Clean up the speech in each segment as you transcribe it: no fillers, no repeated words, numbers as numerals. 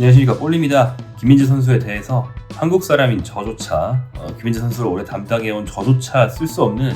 안녕하십니까, 볼입니다. 김민재 선수에 대해서 한국 사람인 저조차 김민재 선수를 오래 담당해온 저조차 쓸 수 없는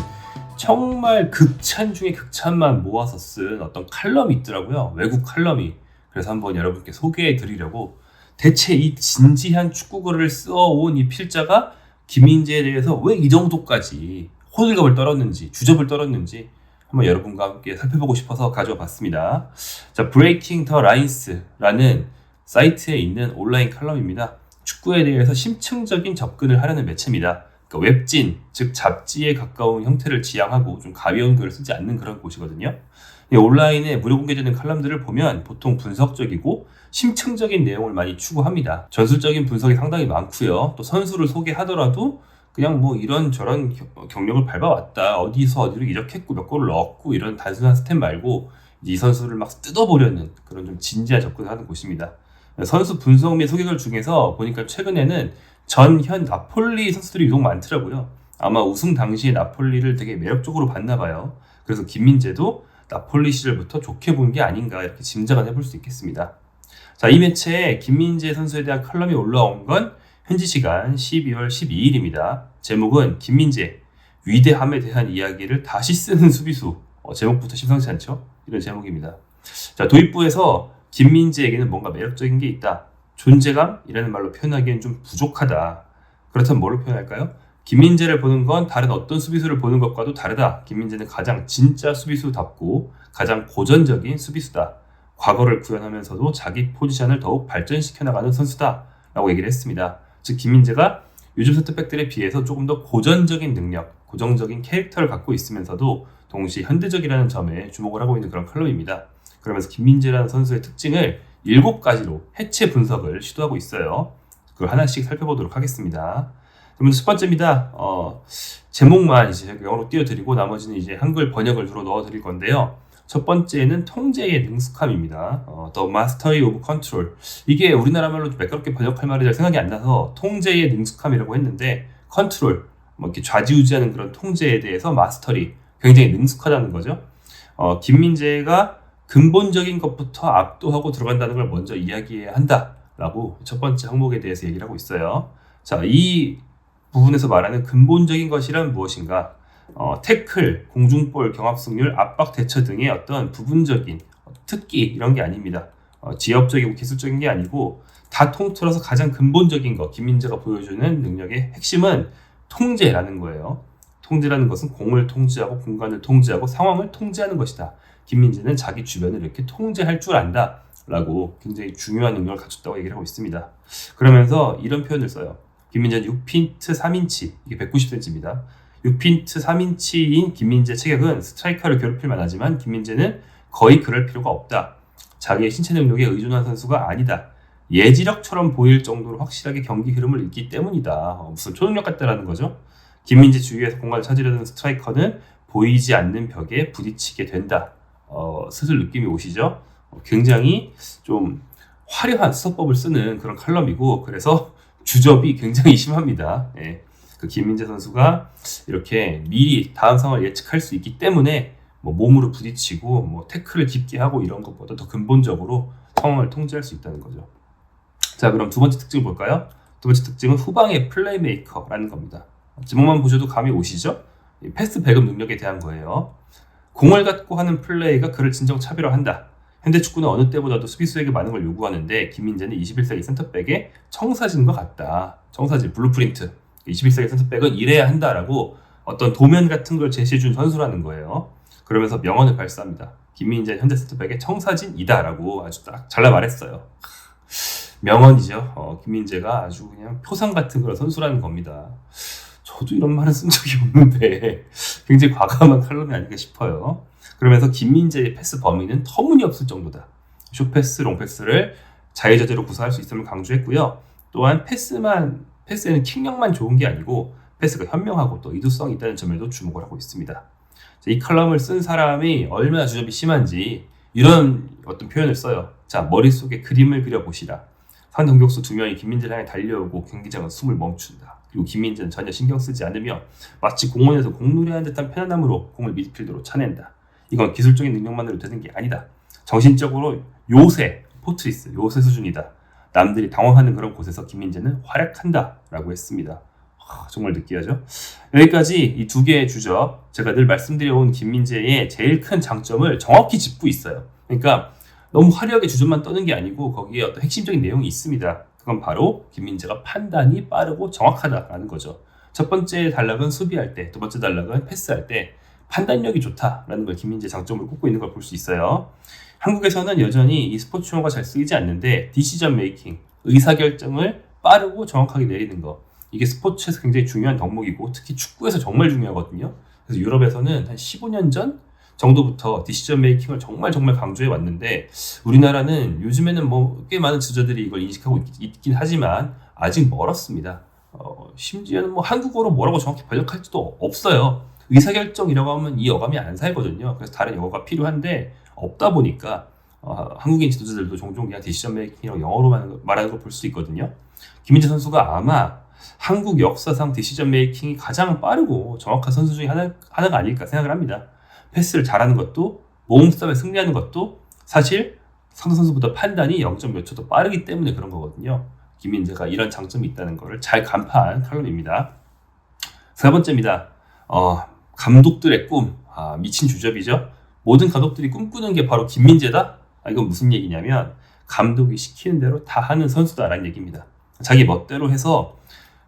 정말 극찬 중에 극찬만 모아서 쓴 어떤 칼럼이 있더라고요. 외국 칼럼이. 그래서 한번 여러분께 소개해 드리려고, 대체 이 진지한 축구글을 써온 이 필자가 김민재에 대해서 왜 이 정도까지 호들갑을 떨었는지, 주접을 떨었는지 한번 여러분과 함께 살펴보고 싶어서 가져와 봤습니다. 자, 브레이킹 더 라인스라는 사이트에 있는 온라인 칼럼입니다. 축구에 대해서 심층적인 접근을 하려는 매체입니다. 그러니까 웹진, 즉 잡지에 가까운 형태를 지향하고 좀 가벼운 글을 쓰지 않는 그런 곳이거든요. 온라인에 무료 공개되는 칼럼들을 보면 보통 분석적이고 심층적인 내용을 많이 추구합니다. 전술적인 분석이 상당히 많고요. 또 선수를 소개하더라도 그냥 뭐 이런저런 경력을 밟아왔다, 어디서 어디로 이적했고 몇 골을 넣었고, 이런 단순한 스탯 말고 이 선수를 막 뜯어보려는 그런 좀 진지한 접근을 하는 곳입니다. 선수 분석 및 소개글 중에서 보니까 최근에는 전 나폴리 선수들이 유독 많더라고요. 아마 우승 당시에 나폴리를 되게 매력적으로 봤나 봐요. 그래서 김민재도 나폴리 시절부터 좋게 본 게 아닌가, 이렇게 짐작을 해볼 수 있겠습니다. 자, 이 매체에 김민재 선수에 대한 칼럼이 올라온 건 현지 시간 12월 12일입니다. 제목은 김민재, 위대함에 대한 이야기를 다시 쓰는 수비수. 제목부터 심상치 않죠? 이런 제목입니다. 자, 도입부에서 김민재에게는 뭔가 매력적인 게 있다, 존재감이라는 말로 표현하기엔 좀 부족하다. 그렇다면 뭘로 표현할까요? 김민재를 보는 건 다른 어떤 수비수를 보는 것과도 다르다. 김민재는 가장 진짜 수비수답고 가장 고전적인 수비수다. 과거를 구현하면서도 자기 포지션을 더욱 발전시켜 나가는 선수다 라고 얘기를 했습니다. 즉, 김민재가 요즘 센터백들에 비해서 조금 더 고전적인 능력, 고정적인 캐릭터를 갖고 있으면서도 동시에 현대적이라는 점에 주목을 하고 있는 그런 칼럼입니다. 그러면서 김민재라는 선수의 특징을 7가지로 해체 분석을 시도하고 있어요. 그걸 하나씩 살펴보도록 하겠습니다. 그러면 첫 번째입니다. 제목만 이제 영어로 띄워드리고 나머지는 이제 한글 번역을 주로 넣어드릴 건데요. 첫 번째는 통제의 능숙함입니다. The Mastery of Control. 이게 우리나라 말로 좀 매끄럽게 번역할 말이 잘 생각이 안 나서 통제의 능숙함이라고 했는데, 컨트롤, 뭐 이렇게 좌지우지하는 그런 통제에 대해서 마스터리, 굉장히 능숙하다는 거죠. 김민재가 근본적인 것부터 압도하고 들어간다는 걸 먼저 이야기해야 한다라고 첫 번째 항목에 대해서 얘기를 하고 있어요. 자, 이 부분에서 말하는 근본적인 것이란 무엇인가? 태클, 공중볼, 경합승률, 압박 대처 등의 어떤 부분적인 특기, 이런 게 아닙니다. 지엽적이고 기술적인 게 아니고 다 통틀어서 가장 근본적인 것, 김민재가 보여주는 능력의 핵심은 통제라는 거예요. 통제라는 것은 공을 통제하고 공간을 통제하고 상황을 통제하는 것이다. 김민재는 자기 주변을 이렇게 통제할 줄 안다 라고 굉장히 중요한 능력을 갖췄다고 얘기를 하고 있습니다. 그러면서 이런 표현을 써요. 김민재는 6핀트 3인치, 이게 190cm입니다. 6핀트 3인치인 김민재 체격은 스트라이커를 괴롭힐 만하지만 김민재는 거의 그럴 필요가 없다. 자기의 신체 능력에 의존한 선수가 아니다. 예지력처럼 보일 정도로 확실하게 경기 흐름을 읽기 때문이다. 무슨 초능력 같다라는 거죠. 김민재 주위에서 공간을 찾으려는 스트라이커는 보이지 않는 벽에 부딪히게 된다. 슬슬 느낌이 오시죠? 굉장히 좀 화려한 수서법을 쓰는 그런 칼럼이고, 그래서 주접이 굉장히 심합니다. 예. 그 김민재 선수가 이렇게 미리 다음 상황을 예측할 수 있기 때문에 뭐 몸으로 부딪히고 뭐 태클을 깊게 하고 이런 것보다 더 근본적으로 상황을 통제할 수 있다는 거죠. 자, 그럼 두 번째 특징을 볼까요? 두 번째 특징은 후방의 플레이메이커라는 겁니다. 제목만 보셔도 감이 오시죠? 패스 배급 능력에 대한 거예요. 공을 갖고 하는 플레이가 그를 진정 차별화한다. 현대 축구는 어느 때보다도 수비수에게 많은 걸 요구하는데 김민재는 21세기 센터백의 청사진과 같다. 청사진, 블루프린트. 21세기 센터백은 이래야 한다라고 어떤 도면 같은 걸 제시해준 선수라는 거예요. 그러면서 명언을 발사합니다. 김민재 현대 센터백의 청사진이다라고 아주 딱 잘라 말했어요. 명언이죠. 김민재가 아주 그냥 표상 같은 그런 선수라는 겁니다. 저도 이런 말은 쓴 적이 없는데 굉장히 과감한 칼럼이 아닌가 싶어요. 그러면서 김민재의 패스 범위는 터무니없을 정도다. 숏패스, 롱패스를 자유자재로 구사할 수 있음을 강조했고요. 또한 패스에는 킥력만 좋은 게 아니고 패스가 현명하고 또 이두성이 있다는 점에도 주목을 하고 있습니다. 이 칼럼을 쓴 사람이 얼마나 주접이 심한지 이런 어떤 표현을 써요. 자, 머릿속에 그림을 그려보시라. 상대 공격수 2명이 김민재를 향해 달려오고 경기장은 숨을 멈춘다. 그리고 김민재는 전혀 신경 쓰지 않으며 마치 공원에서 공놀이하는 듯한 편안함으로 공을 미드필드로 차낸다. 이건 기술적인 능력만으로 되는 게 아니다. 정신적으로 요새, 포트리스, 요새 수준이다. 남들이 당황하는 그런 곳에서 김민재는 활약한다라고 했습니다. 정말 느끼하죠. 여기까지 이 두 개의 주적, 제가 늘 말씀드려온 김민재의 제일 큰 장점을 정확히 짚고 있어요. 그러니까 너무 화려하게 주점만 떠는 게 아니고 거기에 어떤 핵심적인 내용이 있습니다. 그건 바로 김민재가 판단이 빠르고 정확하다라는 거죠. 첫 번째 단락은 수비할 때, 두 번째 단락은 패스할 때 판단력이 좋다라는 걸 김민재 장점으로 꼽고 있는 걸 볼 수 있어요. 한국에서는 여전히 이 스포츠 용어가 잘 쓰이지 않는데 디시전 메이킹, 의사결정을 빠르고 정확하게 내리는 거, 이게 스포츠에서 굉장히 중요한 덕목이고 특히 축구에서 정말 중요하거든요. 그래서 유럽에서는 한 15년 전 정도부터 디시전 메이킹을 정말 강조해 왔는데 우리나라는 요즘에는 뭐 꽤 많은 지도자들이 이걸 인식하고 있긴 하지만 아직 멀었습니다. 심지어는 뭐 한국어로 뭐라고 정확히 번역할 수도 없어요. 의사결정이라고 하면 이 어감이 안 살거든요. 그래서 다른 영어가 필요한데 없다 보니까 한국인 지도자들도 종종 그냥 디시전 메이킹이라고 영어로 말하는 걸 볼 수 있거든요. 김민재 선수가 아마 한국 역사상 디시전 메이킹이 가장 빠르고 정확한 선수 중에 하나가 아닐까 생각을 합니다. 패스를 잘하는 것도 몸싸움에 승리하는 것도 사실 상대 선수보다 판단이 0점 몇 초 더 빠르기 때문에 그런 거거든요. 김민재가 이런 장점이 있다는 것을 잘 간파한 칼럼입니다. 세 번째입니다. 감독들의 꿈. 미친 주접이죠. 모든 감독들이 꿈꾸는 게 바로 김민재다? 이건 무슨 얘기냐면 감독이 시키는 대로 다 하는 선수다라는 얘기입니다. 자기 멋대로 해서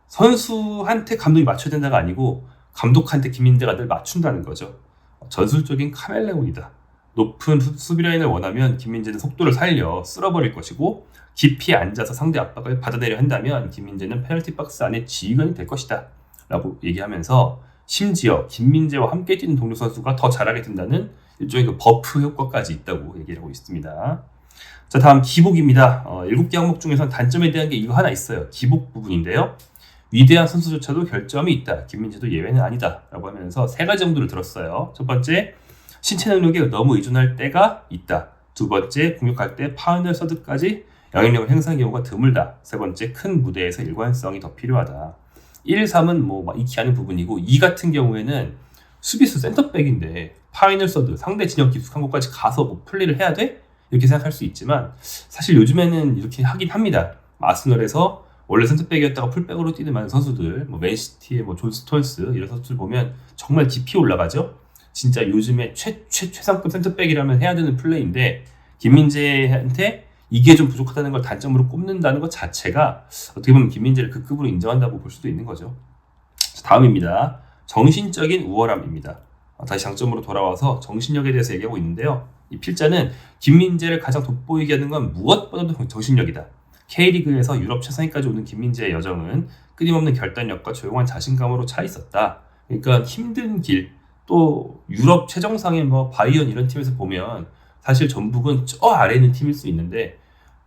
선수한테 감독이 맞춰야 된다가 아니고 감독한테 김민재가 늘 맞춘다는 거죠. 전술적인 카멜레온이다. 높은 수비 라인을 원하면 김민재는 속도를 살려 쓸어버릴 것이고 깊이 앉아서 상대 압박을 받아내려 한다면 김민재는 페널티 박스 안에 지휘관이 될 것이다 라고 얘기하면서 심지어 김민재와 함께 뛰는 동료 선수가 더 잘하게 된다는 일종의 그 버프 효과까지 있다고 얘기를 하고 있습니다. 자, 다음 기복입니다. 7개 항목 중에서 단점에 대한 게 이거 하나 있어요. 기복 부분인데요. 위대한 선수조차도 결점이 있다. 김민재도 예외는 아니다. 라고 하면서 3가지 정도를 들었어요. 첫 번째, 신체 능력에 너무 의존할 때가 있다. 두 번째, 공격할 때 파이널 서드까지 영향력을 행사하는 경우가 드물다. 세 번째, 큰 무대에서 일관성이 더 필요하다. 1, 3은 뭐 익히 아는 부분이고 2 같은 경우에는 수비수 센터백인데 파이널 서드, 상대 진영 깊숙한 곳까지 가서 뭐 플레이를 해야 돼? 이렇게 생각할 수 있지만 사실 요즘에는 이렇게 하긴 합니다. 아스널에서 원래 센터백이었다가 풀백으로 뛰는 많은 선수들, 뭐 맨시티의 뭐 존 스톤스 이런 선수들 보면 정말 깊이 올라가죠. 진짜 요즘에 최상급 센터백이라면 해야 되는 플레이인데 김민재한테 이게 좀 부족하다는 걸 단점으로 꼽는다는 것 자체가 어떻게 보면 김민재를 그 급으로 인정한다고 볼 수도 있는 거죠. 다음입니다. 정신적인 우월함입니다. 다시 장점으로 돌아와서 정신력에 대해서 얘기하고 있는데요. 이 필자는 김민재를 가장 돋보이게 하는 건 무엇보다도 정신력이다. K리그에서 유럽 최상위까지 오는 김민재의 여정은 끊임없는 결단력과 조용한 자신감으로 차 있었다. 그러니까 힘든 길, 또 유럽 최정상의 뭐 바이언 이런 팀에서 보면 사실 전북은 저 아래에 있는 팀일 수 있는데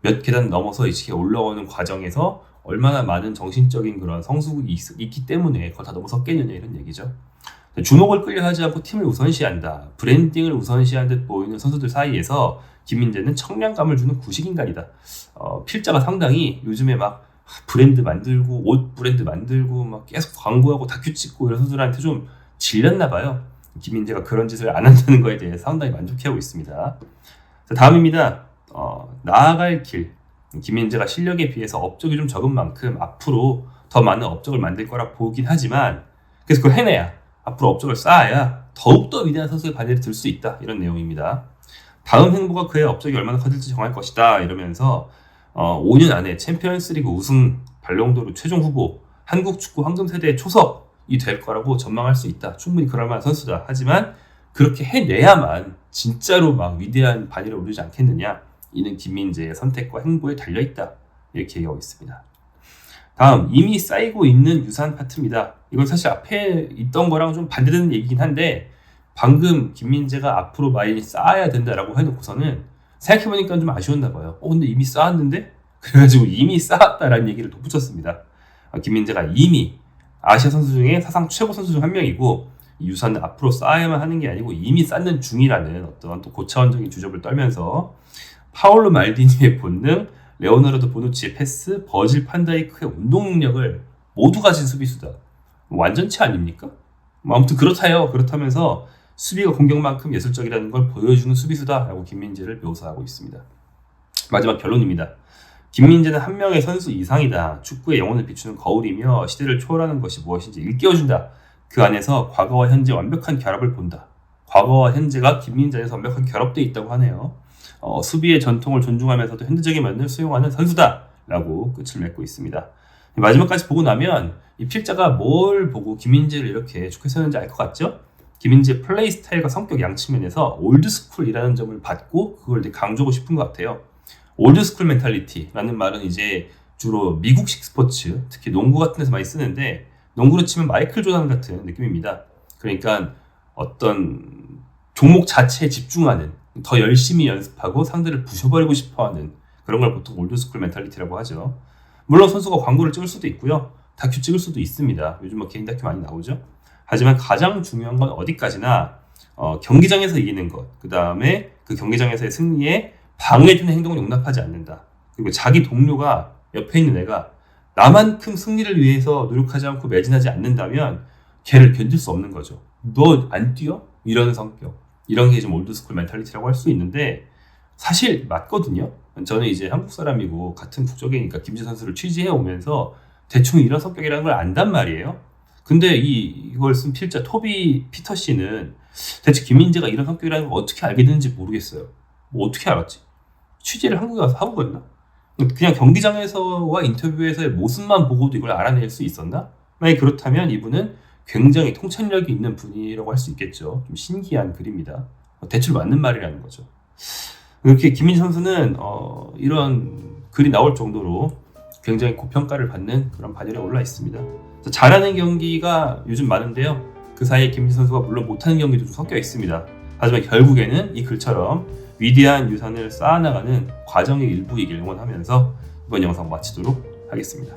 몇 계단 넘어서 이렇게 올라오는 과정에서 얼마나 많은 정신적인 그런 성숙이 있기 때문에 그걸 다 넘어섰겠느냐 이런 얘기죠. 주목을 끌려하지 않고 팀을 우선시한다. 브랜딩을 우선시한 듯 보이는 선수들 사이에서 김민재는 청량감을 주는 구식인간이다. 필자가 상당히 요즘에 막 브랜드 만들고 옷 브랜드 만들고 막 계속 광고하고 다큐 찍고 이런 선수들한테 좀 질렸나 봐요. 김민재가 그런 짓을 안 한다는 거에 대해 상당히 만족해하고 있습니다. 자, 다음입니다. 나아갈 길. 김민재가 실력에 비해서 업적이 좀 적은 만큼 앞으로 더 많은 업적을 만들 거라 보긴 하지만 그래서 그걸 해내야 앞으로 업적을 쌓아야 더욱더 위대한 선수의 반열에 들 수 있다. 이런 내용입니다. 다음 행보가 그의 업적이 얼마나 커질지 정할 것이다. 이러면서 5년 안에 챔피언스리그 우승, 발롱도르 최종 후보, 한국 축구 황금 세대의 초석이 될 거라고 전망할 수 있다. 충분히 그럴 만한 선수다. 하지만 그렇게 해내야만 진짜로 막 위대한 반열에 오르지 않겠느냐. 이는 김민재의 선택과 행보에 달려있다. 이렇게 얘기하고 있습니다. 다음, 이미 쌓이고 있는 유산 파트입니다. 이건 사실 앞에 있던 거랑 좀 반대되는 얘기긴 한데 방금 김민재가 앞으로 많이 쌓아야 된다라고 해놓고서는 생각해보니까 좀 아쉬웠나 봐요. 근데 이미 쌓았는데? 그래가지고 이미 쌓았다라는 얘기를 덧붙였습니다. 김민재가 이미 아시아 선수 중에 사상 최고 선수 중 한 명이고 이 유산을 앞으로 쌓아야만 하는 게 아니고 이미 쌓는 중이라는 어떤 또 고차원적인 주접을 떨면서 파올로 말디니의 본능, 레오나르도 보누치의 패스, 버질 판다이크의 운동 능력을 모두 가진 수비수다. 완전체 아닙니까? 아무튼 그렇다요. 그렇다면서 수비가 공격만큼 예술적이라는 걸 보여주는 수비수다라고 김민재를 묘사하고 있습니다. 마지막 결론입니다. 김민재는 한 명의 선수 이상이다. 축구의 영혼을 비추는 거울이며 시대를 초월하는 것이 무엇인지 일깨워준다. 그 안에서 과거와 현재 완벽한 결합을 본다. 과거와 현재가 김민재 안에서 완벽한 결합되어 있다고 하네요. 수비의 전통을 존중하면서도 현대적인 면을 수용하는 선수다. 라고 끝을 맺고 있습니다. 마지막까지 보고 나면 이 필자가 뭘 보고 김민재를 이렇게 좋게 세웠는지 알 것 같죠? 김민재의 플레이 스타일과 성격 양측면에서 올드스쿨이라는 점을 받고 그걸 이제 강조하고 싶은 것 같아요. 올드스쿨 멘탈리티라는 말은 이제 주로 미국식 스포츠, 특히 농구 같은 데서 많이 쓰는데 농구로 치면 마이클 조던 같은 느낌입니다. 그러니까 어떤 종목 자체에 집중하는, 더 열심히 연습하고 상대를 부셔버리고 싶어하는 그런 걸 보통 올드스쿨 멘탈리티라고 하죠. 물론 선수가 광고를 찍을 수도 있고요. 다큐 찍을 수도 있습니다. 요즘 뭐 개인 다큐 많이 나오죠. 하지만 가장 중요한 건 어디까지나 경기장에서 이기는 것, 그 다음에 그 경기장에서의 승리에 방해되는 행동을 용납하지 않는다. 그리고 자기 동료가 옆에 있는 애가 나만큼 승리를 위해서 노력하지 않고 매진하지 않는다면 걔를 견딜 수 없는 거죠. 너 안 뛰어? 이런 성격. 이런 게 좀 올드스쿨 멘탈리티라고 할 수 있는데 사실 맞거든요. 저는 이제 한국 사람이고 같은 국적이니까 김민재 선수를 취재해 오면서 대충 이런 성격이라는 걸 안단 말이에요. 근데 이걸 쓴 필자 토비 피터 씨는 대체 김민재가 이런 성격이라는 걸 어떻게 알게 됐는지 모르겠어요. 뭐 어떻게 알았지? 취재를 한국에 가서 하고 갔나? 그냥 경기장에서와 인터뷰에서의 모습만 보고도 이걸 알아낼 수 있었나? 만약 그렇다면 이분은 굉장히 통찰력이 있는 분이라고 할 수 있겠죠. 좀 신기한 글입니다. 대출 맞는 말이라는 거죠. 이렇게 김민재 선수는 이런 글이 나올 정도로 굉장히 고평가를 받는 그런 반열에 올라 있습니다. 잘하는 경기가 요즘 많은데요. 그 사이에 김민재 선수가 물론 못하는 경기도 좀 섞여 있습니다. 하지만 결국에는 이 글처럼 위대한 유산을 쌓아나가는 과정의 일부이길 응원하면서 이번 영상 마치도록 하겠습니다.